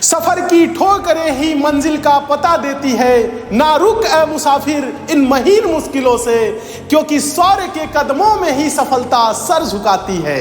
सफर की ठोकरें ही मंजिल का पता देती है, ना रुक ए मुसाफिर इन महीन मुश्किलों से, क्योंकि शौर्य के कदमों में ही सफलता सर झुकाती है।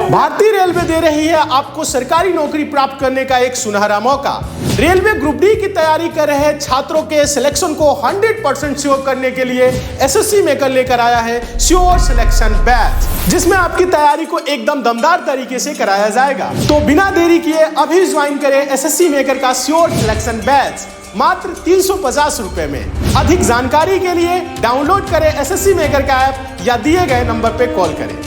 भारतीय रेलवे दे रही है आपको सरकारी नौकरी प्राप्त करने का एक सुनहरा मौका। रेलवे ग्रुप डी की तैयारी कर रहे छात्रों के सिलेक्शन को 100% श्योर करने के लिए एसएससी मेकर लेकर आया है श्योर सिलेक्शन बैच, जिसमें आपकी तैयारी को एकदम दमदार तरीके से कराया जाएगा। तो बिना देरी किए अभी ज्वाइन करें एसएससी मेकर का श्योर सिलेक्शन बैच मात्र 350 रुपए में। अधिक जानकारी के लिए डाउनलोड करें एसएससी मेकर का ऐप या दिए गए नंबर पर कॉल करें।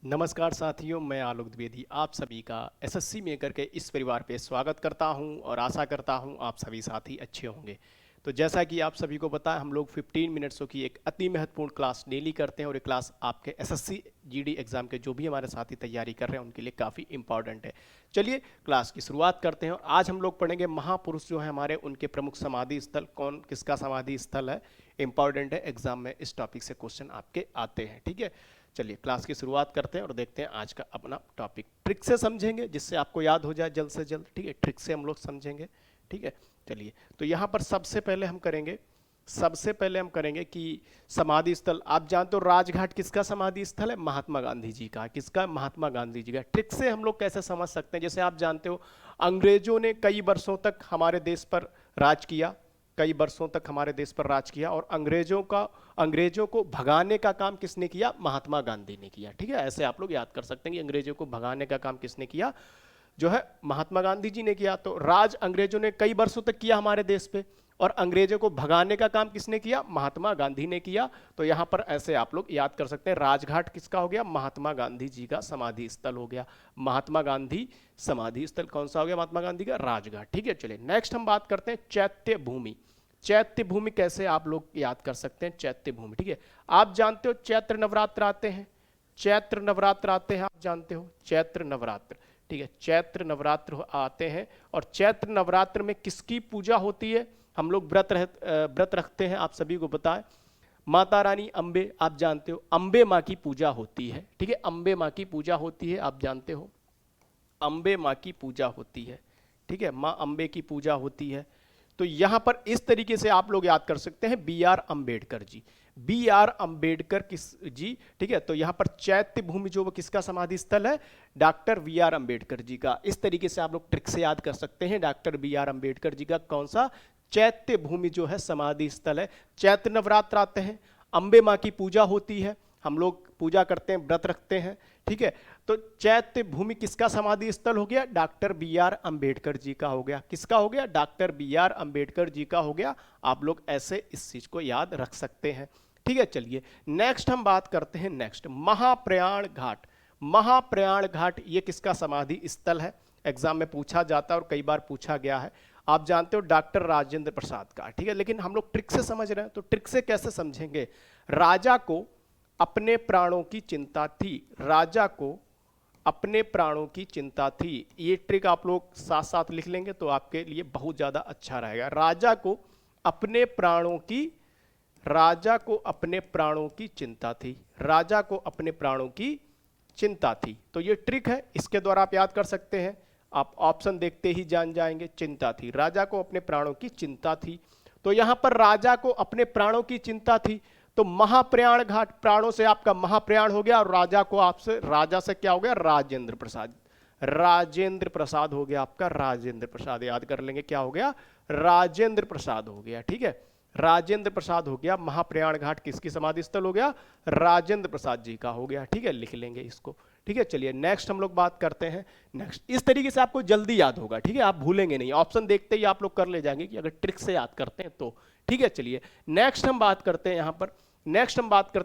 नमस्कार साथियों, मैं आलोक द्विवेदी आप सभी का एसएससी मेकर के इस परिवार पे स्वागत करता हूं और आशा करता हूं आप सभी साथी अच्छे होंगे। तो जैसा कि आप सभी को पता है, हम लोग 15 मिनट्सों की एक अति महत्वपूर्ण क्लास डेली करते हैं और ये क्लास आपके एसएससी जीडी एग्जाम के जो भी हमारे साथी तैयारी कर रहे हैं उनके लिए काफ़ी इंपॉर्टेंट है। चलिए क्लास की शुरुआत करते हैं और आज हम लोग पढ़ेंगे महापुरुष जो है हमारे, उनके प्रमुख समाधि स्थल, कौन किसका समाधि स्थल है, इंपॉर्टेंट है, एग्जाम में इस टॉपिक से क्वेश्चन आपके आते हैं। ठीक है, चलिए क्लास की शुरुआत करते हैं और देखते हैं आज का अपना टॉपिक। ट्रिक से समझेंगे जिससे आपको याद हो जाए जल्द से जल्द। ठीक है, ट्रिक से हम लोग समझेंगे। ठीक है, चलिए तो यहाँ पर सबसे पहले हम करेंगे कि समाधि स्थल, आप जानते हो राजघाट किसका समाधि स्थल है? महात्मा गांधी जी का। किसका? महात्मा गांधी जी का। ट्रिक से हम लोग कैसे समझ सकते हैं? जैसे आप जानते हो अंग्रेजों ने कई वर्षों तक हमारे देश पर राज किया, और अंग्रेजों को भगाने का काम किसने किया? महात्मा गांधी ने किया। ठीक है, ऐसे आप लोग याद कर सकते हैं कि अंग्रेजों को भगाने का काम किसने किया? जो है महात्मा गांधी जी ने किया। तो राज अंग्रेजों ने कई वर्षों तक किया हमारे देश पे, और अंग्रेजों को भगाने का काम किसने किया? महात्मा गांधी ने किया। तो यहाँ पर ऐसे आप लोग याद कर सकते हैं, राजघाट किसका हो गया? महात्मा गांधी जी का समाधि स्थल हो गया। महात्मा गांधी समाधि स्थल कौन सा हो गया? महात्मा गांधी का राजघाट। ठीक है, चलिए नेक्स्ट हम बात करते हैं चैत्य भूमि। चैत्य भूमि कैसे आप लोग याद कर सकते हैं? चैत्य भूमि, ठीक है, आप जानते हो चैत्र नवरात्र आते हैं, आप जानते हो चैत्र नवरात्र। ठीक है, चैत्र नवरात्र आते हैं और चैत्र नवरात्र में किसकी पूजा होती है? हम लोग व्रत रखते हैं, आप सभी को पता है, माता रानी अम्बे, आप जानते हो अम्बे माँ की पूजा होती है। ठीक है, अम्बे माँ की पूजा होती है, आप जानते हो अम्बे माँ की पूजा होती है। ठीक है, माँ अम्बे की पूजा होती है। तो यहां पर इस तरीके से आप लोग याद कर सकते हैं बी.आर. अम्बेडकर जी। ठीक है, तो यहां पर चैत्य भूमि जो वो किसका समाधि स्थल है? Doctor B R. अम्बेडकर जी का। इस तरीके से आप लोग ट्रिक से याद कर सकते हैं, डॉक्टर बी.आर. अम्बेडकर जी का कौन सा? चैत्य भूमि जो है समाधि स्थल है। चैत्र नवरात्र आते हैं, अम्बे माँ की पूजा होती है, हम लोग पूजा करते हैं, व्रत रखते हैं। ठीक है, तो चैत्य भूमि किसका समाधि स्थल हो गया? Doctor B R. अम्बेडकर जी का हो गया। किसका हो गया? Doctor B R. अम्बेडकर जी का हो गया। आप लोग ऐसे इस चीज को याद रख सकते हैं। ठीक है, चलिए नेक्स्ट हम बात करते हैं महाप्रयाण घाट। महाप्रयाण घाट ये किसका समाधि स्थल है? एग्जाम में पूछा जाता है और कई बार पूछा गया है। आप जानते हो डॉक्टर राजेंद्र प्रसाद का। ठीक है, लेकिन हम लोग ट्रिक से समझ रहे हैं, तो ट्रिक से कैसे समझेंगे? राजा को अपने प्राणों की चिंता थी, राजा को अपने प्राणों की चिंता थी। ये ट्रिक आप लोग साथ साथ लिख लेंगे तो आपके लिए बहुत ज्यादा अच्छा रहेगा। राजा को अपने प्राणों की चिंता थी। तो ये ट्रिक है, इसके द्वारा आप याद कर सकते हैं। आप ऑप्शन देखते ही जान जाएंगे, चिंता थी, राजा को अपने प्राणों की चिंता थी। तो यहां पर राजा को अपने प्राणों की चिंता थी, तो महाप्रयाण घाट, प्राणों से आपका महाप्रयाण हो गया, और राजा से क्या हो गया? राजेंद्र प्रसाद हो गया आपका, राजेंद्र प्रसाद याद कर लेंगे, क्या हो गया? राजेंद्र प्रसाद हो गया। ठीक है, राजेंद्र प्रसाद हो गया। महाप्रयाण घाट किसकी समाधि स्थल हो गया? राजेंद्र प्रसाद जी का हो गया। ठीक है, लिख लेंगे इसको। ठीक है, चलिए नेक्स्ट हम लोग बात करते हैं। नेक्स्ट इस तरीके से आपको जल्दी याद होगा। ठीक है, आप भूलेंगे नहीं, ऑप्शन देखते ही आप लोग कर ले जाएंगे कि अगर ट्रिक से याद करते हैं तो। ठीक है, चलिए नेक्स्ट हम बात करते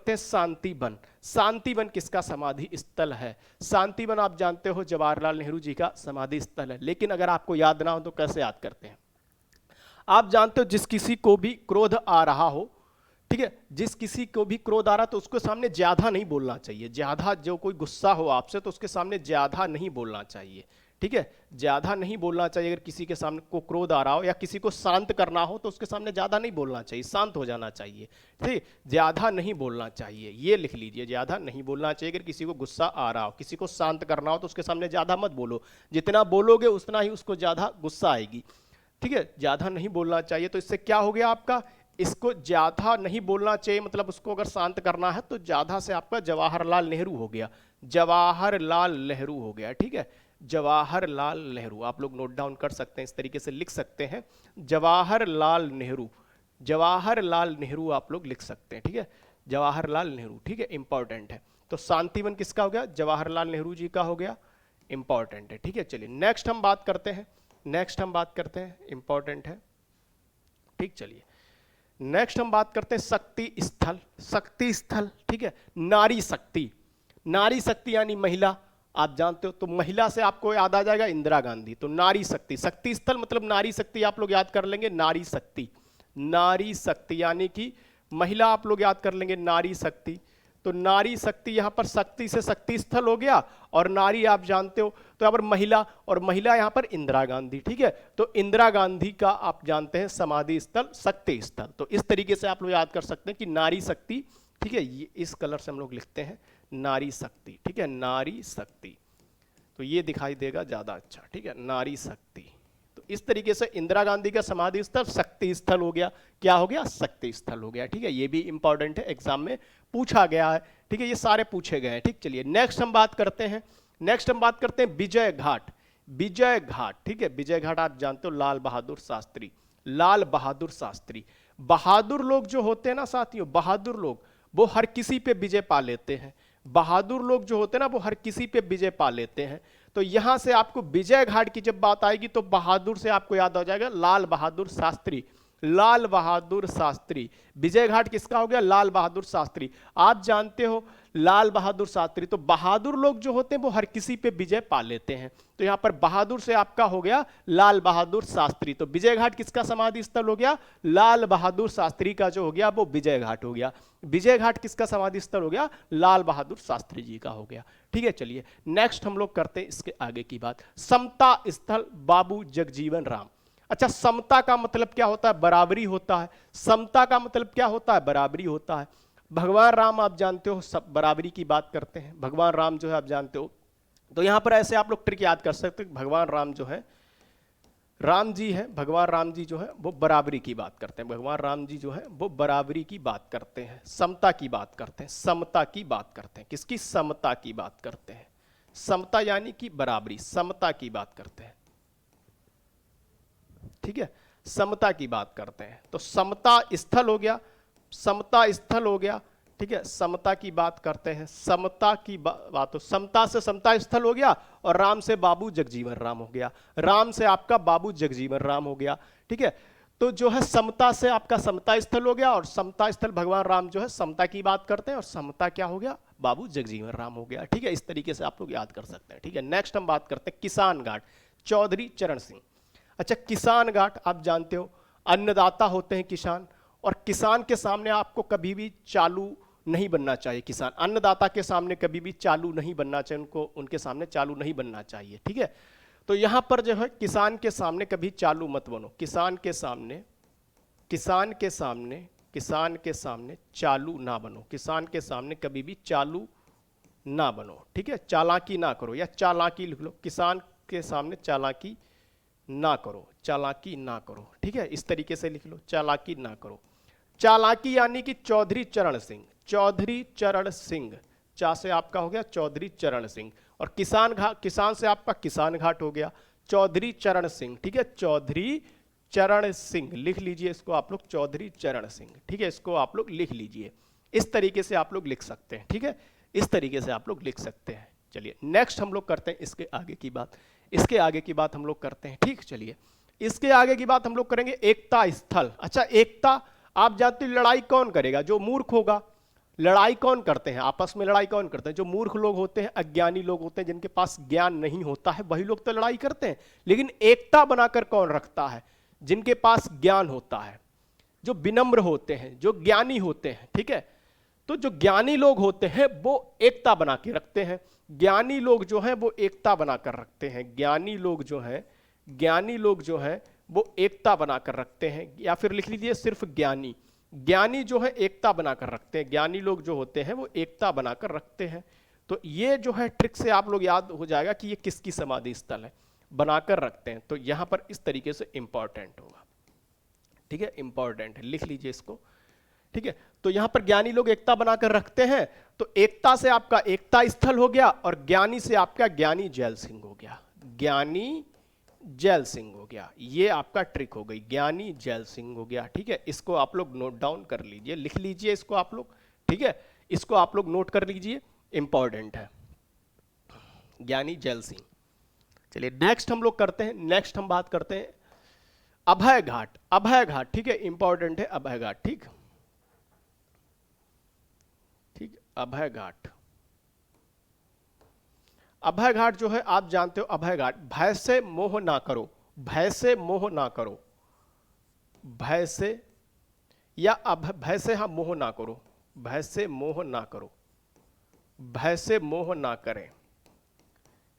हैं शांतिवन। शांतिवन किसका समाधि स्थल है? शांतिवन आप जानते हो जवाहरलाल नेहरू जी का समाधि स्थल है। लेकिन अगर आपको याद ना हो तो कैसे याद करते हैं? आप जानते हो जिस किसी को भी क्रोध आ रहा हो, ठीक है, जिस किसी को भी क्रोध आ रहा तो उसके सामने ज्यादा नहीं बोलना चाहिए। ज्यादा जो कोई गुस्सा हो आपसे तो उसके सामने ज्यादा नहीं बोलना चाहिए। ठीक है, ज्यादा नहीं बोलना चाहिए। अगर किसी के सामने को क्रोध आ रहा हो या किसी को शांत करना हो तो उसके सामने ज्यादा नहीं बोलना चाहिए, शांत हो जाना चाहिए। ठीक, ज्यादा नहीं बोलना चाहिए, ये लिख लीजिए, ज्यादा नहीं बोलना चाहिए। अगर किसी को गुस्सा आ रहा हो, किसी को शांत करना हो तो उसके सामने ज्यादा मत बोलो, जितना बोलोगे उतना ही उसको ज्यादा गुस्सा आएगी। ठीक है, ज्यादा नहीं बोलना चाहिए। तो इससे क्या हो गया आपका, इसको ज्यादा नहीं बोलना चाहिए, मतलब उसको अगर शांत करना है तो ज्यादा से आपका जवाहरलाल नेहरू हो गया, जवाहरलाल नेहरू हो गया। ठीक है, जवाहरलाल नेहरू आप लोग नोट डाउन कर सकते हैं, इस तरीके से लिख सकते हैं, जवाहरलाल नेहरू, जवाहरलाल नेहरू आप लोग लिख सकते हैं। ठीक है, जवाहरलाल नेहरू। ठीक है, इंपॉर्टेंट है। तो शांतिवन किसका हो गया, जवाहरलाल नेहरू जी का हो गया, इंपॉर्टेंट है। ठीक है, चलिए नेक्स्ट हम बात करते हैं, नेक्स्ट हम बात करते हैं, इंपॉर्टेंट है। ठीक, चलिए नेक्स्ट हम बात करते हैं शक्ति स्थल, शक्ति स्थल। ठीक है, नारी शक्ति, नारी शक्ति यानी महिला, आप जानते हो। तो महिला से आपको याद आ जाएगा इंदिरा गांधी, तो नारी शक्ति, शक्ति स्थल मतलब नारी शक्ति आप लोग याद कर लेंगे, नारी शक्ति, नारी शक्ति यानी कि महिला आप लोग याद कर लेंगे, नारी शक्ति। तो नारी शक्ति यहां पर शक्ति से शक्ति स्थल हो गया, और नारी आप जानते हो तो यहां पर महिला, और महिला यहां पर इंदिरा गांधी। ठीक है, तो इंदिरा गांधी का आप जानते हैं समाधि स्थल शक्ति स्थल। तो इस तरीके से आप लोग याद कर सकते हैं कि नारी शक्ति। ठीक है, ये इस कलर से हम लोग लिखते हैं नारी शक्ति। ठीक है, नारी शक्ति, तो ये दिखाई देगा ज्यादा अच्छा। ठीक है, नारी शक्ति। तो इस तरीके से इंदिरा गांधी का समाधि स्थल शक्ति स्थल हो गया, क्या हो गया, शक्ति स्थल हो गया। ठीक है, ये भी इंपॉर्टेंट है, एग्जाम में पूछा गया है। ठीक है, ये सारे पूछे गए हैं। ठीक, चलिए नेक्स्ट हम बात करते हैं, नेक्स्ट हम बात करते हैं विजय घाट, विजय घाट। ठीक है, विजय घाट आप जानते हो लाल बहादुर शास्त्री, लाल बहादुर शास्त्री। बहादुर लोग जो होते हैं ना साथियों, बहादुर लोग वो हर किसी पे विजय पा लेते हैं, बहादुर लोग जो होते हैं ना वो हर किसी पे विजय पा लेते हैं। तो यहां से आपको विजय घाट की जब बात आएगी तो बहादुर से आपको याद हो जाएगा लाल बहादुर शास्त्री, लाल बहादुर शास्त्री। विजय घाट किसका हो गया, लाल बहादुर शास्त्री। आप जानते हो लाल बहादुर शास्त्री, तो बहादुर लोग जो होते हैं वो हर किसी पे विजय पा लेते हैं। तो यहां पर बहादुर से आपका हो गया लाल बहादुर शास्त्री। तो विजय घाट किसका समाधि स्थल हो गया, लाल बहादुर शास्त्री का जो हो गया वो विजय घाट हो गया। विजय घाट किसका समाधि स्थल हो गया, लाल बहादुर शास्त्री जी का हो गया। ठीक है, चलिए नेक्स्ट हम लोग करते हैं इसके आगे की बात, समता स्थल बाबू जगजीवन राम। अच्छा, समता का मतलब क्या होता है, बराबरी होता है। समता का मतलब क्या होता है, बराबरी होता है। भगवान राम आप जानते हो सब बराबरी की बात करते हैं, भगवान राम जो है आप जानते हो। तो यहां पर ऐसे आप लोग ट्रिक याद कर सकते हैं, भगवान राम जो है, राम जी है, भगवान राम जी जो है वो बराबरी की बात करते हैं, भगवान राम जी जो है वो बराबरी की बात करते हैं, समता की बात करते हैं, समता की बात करते हैं। किसकी, समता की बात करते हैं। समता यानी कि बराबरी, समता की बात करते हैं। ठीक है, समता की बात करते हैं। तो समता स्थल हो गया, समता स्थल हो गया। ठीक है, समता की बात करते हैं, समता की बात, तो समता से समता स्थल हो गया, और राम से बाबू जगजीवन राम हो गया, राम से आपका बाबू जगजीवन राम हो गया। ठीक है, तो जो है समता से आपका समता स्थल हो गया, और समता स्थल भगवान राम जो है समता की बात करते हैं, और समता क्या हो गया, बाबू जगजीवन राम हो गया। ठीक है, इस तरीके से आप लोग याद कर सकते हैं। ठीक है, नेक्स्ट हम बात करते हैं किसान घाट, चौधरी चरण सिंह। अच्छा, किसान घाट आप जानते हो अन्नदाता होते हैं किसान, और किसान के सामने आपको कभी भी चालू नहीं बनना चाहिए। किसान अन्नदाता के सामने कभी भी चालू नहीं बनना चाहिए, उनको उनके सामने चालू नहीं बनना चाहिए। ठीक है, तो यहां पर जो है किसान के सामने कभी चालू मत बनो, किसान के सामने, किसान के सामने, किसान के सामने चालू ना बनो, किसान के सामने कभी भी चालू ना बनो। ठीक है, चालाकी ना करो, या चालाकी लिख लो, किसान के सामने चालाकी ना करो, चालाकी ना करो। ठीक है, इस तरीके से लिख लो, चालाकी ना करो। चालाकी यानी कि चौधरी चरण सिंह, चौधरी चरण सिंह, चा से आपका हो गया चौधरी चरण सिंह, और किसान घाट, किसान से आपका किसान घाट हो गया चौधरी चरण सिंह। ठीक है, चौधरी चरण सिंह लिख लीजिए इसको आप लोग, चौधरी चरण सिंह। ठीक है, इसको आप लोग लिख लीजिए, इस तरीके से आप लोग लिख सकते हैं। ठीक है, इस तरीके से आप लोग लिख सकते हैं। चलिए नेक्स्ट हम लोग करते हैं इसके आगे की बात, इसके आगे की बात हम लोग करते हैं। ठीक, चलिए इसके आगे की बात हम लोग करेंगे एकता स्थल। अच्छा, एकता आप जानते हो लड़ाई कौन करेगा, जो मूर्ख होगा। लड़ाई कौन करते हैं, आपस में लड़ाई कौन करते हैं, जो मूर्ख लोग होते हैं, अज्ञानी लोग होते हैं, जिनके पास ज्ञान नहीं होता है, वही लोग तो लड़ाई करते हैं। लेकिन एकता बनाकर कौन रखता है, जिनके पास ज्ञान होता है, जो विनम्र होते हैं, जो ज्ञानी होते हैं। ठीक है, तो जो ज्ञानी लोग होते हैं वो एकता बना के रखते हैं, ज्ञानी लोग जो हैं वो एकता बनाकर रखते हैं, ज्ञानी लोग जो हैं, ज्ञानी लोग जो हैं वो एकता बनाकर रखते हैं, या फिर लिख लीजिए सिर्फ ज्ञानी, ज्ञानी जो है एकता बनाकर रखते हैं, ज्ञानी लोग जो होते हैं वो एकता बनाकर रखते हैं। तो ये जो है ट्रिक से आप लोग याद हो जाएगा कि ये किसकी समाधि स्थल है, बनाकर रखते हैं। तो यहां पर इस तरीके से इंपॉर्टेंट होगा, ठीक है, इंपॉर्टेंट है, लिख लीजिए इसको, ठीक है। तो यहां पर ज्ञानी लोग एकता बनाकर रखते हैं, तो एकता से आपका एकता स्थल हो गया और ज्ञानी से आपका ज्ञानी जैल सिंह हो गया, ज्ञानी जैल सिंह हो गया। ये आपका ट्रिक हो गई, ज्ञानी जैल सिंह हो गया, ठीक है। इसको आप लोग नोट डाउन कर लीजिए, लिख लीजिए इसको आप लोग, ठीक है, इसको आप लोग नोट कर लीजिए, इंपॉर्टेंट है, ज्ञानी जैल सिंह। चलिए नेक्स्ट हम लोग करते हैं, नेक्स्ट हम बात करते हैं अभय घाट, अभय घाट, ठीक है, इंपॉर्टेंट है अभय घाट, ठीक, ठीक, अभय घाट। अभय घाट जो है आप जानते हो, अभय घाट, भय से मोह ना करो, भय से मोह ना करो, भय से या भय से, हाँ मोह ना करो, भय से मोह ना करो, भय से मोह ना करें,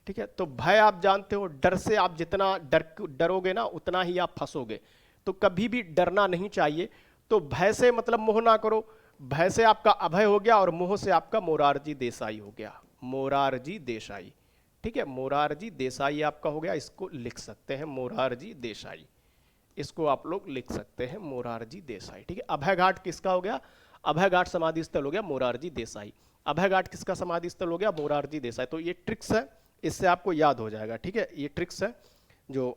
ठीक है। तो भय आप जानते हो, डर से आप जितना डरोगे ना उतना ही आप फंसोगे, तो कभी भी डरना नहीं चाहिए। तो भय से मतलब मोह ना करो, भय से आपका अभय हो गया और मोह से आपका मोरारजी देसाई हो गया, मोरारजी देसाई, ठीक है, मोरारजी देसाई आपका हो गया, इसको लिख सकते हैं मोरारजी देसाई, इसको आप लोग लिख सकते हैं मोरारजी देसाई, ठीक है। अभय घाट किसका हो गया, अभय घाट समाधि स्थल हो गया मोरारजी देसाई, अभय घाट किसका समाधि स्थल हो गया, मोरारजी देसाई। तो ये ट्रिक्स है, इससे आपको याद हो जाएगा, ठीक है, ये ट्रिक्स है जो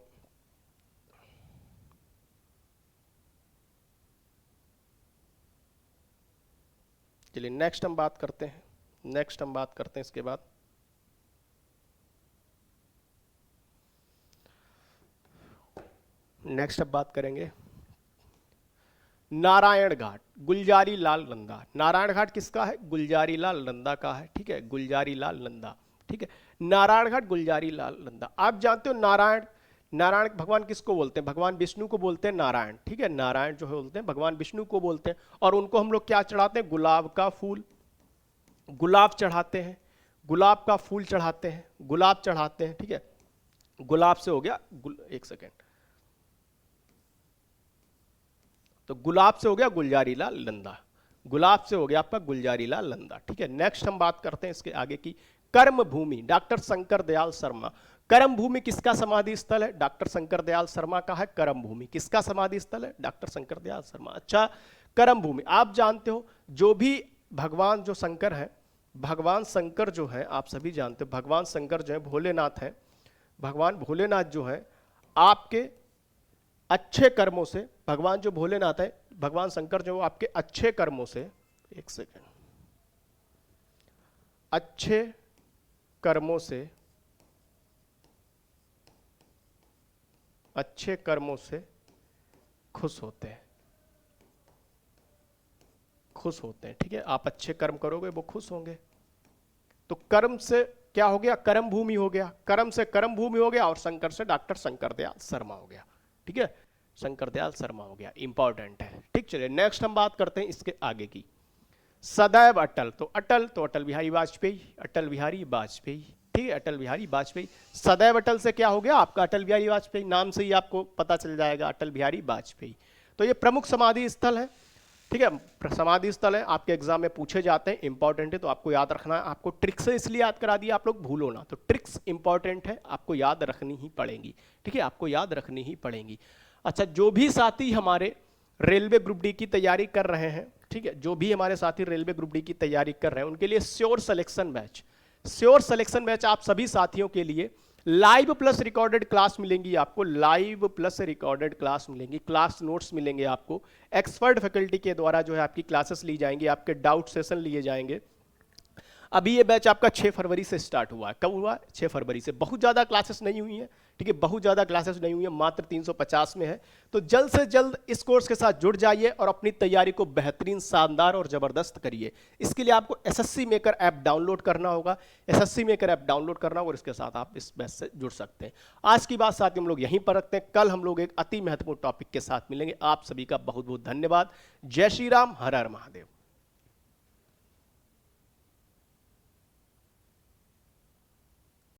चलिए नेक्स्ट हम बात करते हैं, नेक्स्ट हम बात करते हैं इसके बाद नेक्स्ट अब बात करेंगे नारायण घाट, गुलजारी लाल नंदा। नारायण घाट किसका है, गुलजारी लाल नंदा का है, ठीक है, गुलजारी लाल नंदा, ठीक है। नारायण घाट गुलजारी लाल नंदा, आप जानते हो नारायण, नारायण भगवान किसको बोलते हैं, भगवान विष्णु को बोलते हैं नारायण, ठीक है, नारायण जो है बोलते हैं भगवान विष्णु को बोलते हैं, और उनको हम लोग क्या चढ़ाते हैं, गुलाब का फूल, गुलाब चढ़ाते हैं, गुलाब का फूल चढ़ाते हैं, गुलाब चढ़ाते हैं, ठीक है। गुलाब से हो गया एक सेकेंड, तो गुलाब से हो गया गुलजारी लाल नंदा, गुलाब से हो गया आपका गुलजारी लाल नंदा, ठीक है। नेक्स्ट हम बात करते हैं इसके आगे की, कर्म भूमि, डॉक्टर शंकर दयाल शर्मा। कर्म भूमि किसका समाधि स्थल है, डॉक्टर शंकर दयाल शर्मा का है कर्म भूमि, किसका समाधि स्थल है, डॉक्टर शंकर दयाल शर्मा। अच्छा, कर्म भूमि आप जानते हो, जो भी भगवान जो शंकर है, भगवान शंकर जो है आप सभी जानते हो, भगवान शंकर जो है भोलेनाथ है, भगवान भोलेनाथ जो है आपके अच्छे कर्मों से, भगवान जो भोलेनाथ है, भगवान शंकर जो आपके अच्छे कर्मों से, एक सेकेंड, अच्छे कर्मों से, अच्छे कर्मों से खुश होते हैं, खुश होते हैं, ठीक है। आप अच्छे कर्म करोगे वो खुश होंगे, तो कर्म से क्या हो गया, कर्म भूमि हो गया, कर्म से कर्म भूमि हो गया, और शंकर से डॉक्टर शंकर दयाल शर्मा हो गया, ठीक है, शंकर दयाल शर्मा हो गया, इंपॉर्टेंट है, ठीक। चलिए नेक्स्ट हम बात करते हैं इसके आगे की, सदैव अटल। तो अटल, तो अटल बिहारी वाजपेयी, अटल बिहारी वाजपेयी, ठीक है, अटल बिहारी वाजपेयी। सदैव अटल से क्या हो गया आपका अटल बिहारी वाजपेयी, नाम से ही आपको पता चल जाएगा अटल बिहारी वाजपेयी। तो ये प्रमुख समाधि स्थल है, ठीक है, समाधि स्थल है, आपके एग्जाम में पूछे जाते हैं, इंपॉर्टेंट है, तो आपको याद रखना है। आपको ट्रिक्स से इसलिए याद करा दिया, आप लोग भूलो ना, तो ट्रिक्स इंपॉर्टेंट है, आपको याद रखनी ही पड़ेंगी, ठीक है, आपको याद रखनी ही पड़ेंगी। अच्छा, जो भी साथी हमारे रेलवे ग्रुप डी की तैयारी कर रहे हैं, ठीक है, जो भी हमारे साथी रेलवे ग्रुप डी की तैयारी कर रहे हैं, उनके लिए sure selection batch, sure selection batch आप सभी साथियों के लिए लाइव प्लस रिकॉर्डेड क्लास मिलेंगी, आपको लाइव प्लस रिकॉर्डेड क्लास मिलेंगी, क्लास नोट्स मिलेंगे आपको, एक्सपर्ट फैकल्टी के द्वारा जो है आपकी क्लासेस ली जाएंगी, आपके डाउट सेशन लिए जाएंगे। अभी ये बैच आपका 6 फरवरी से स्टार्ट हुआ है, कब हुआ, 6 फरवरी से। बहुत ज़्यादा क्लासेस नहीं हुई हैं, ठीक है, बहुत ज़्यादा क्लासेस नहीं हुई है, मात्र 350 में है। तो जल्द से जल्द इस कोर्स के साथ जुड़ जाइए और अपनी तैयारी को बेहतरीन, शानदार और ज़बरदस्त करिए। इसके लिए आपको एसएससी मेकर ऐप डाउनलोड करना होगा, एसएससी मेकर ऐप डाउनलोड करना होगा और इसके साथ आप इस बैच से जुड़ सकते हैं। आज की बात साथ हम लोग यहीं पर रखते हैं, कल हम लोग एक अति महत्वपूर्ण टॉपिक के साथ मिलेंगे। आप सभी का बहुत बहुत धन्यवाद। जय श्री राम, हर हर महादेव।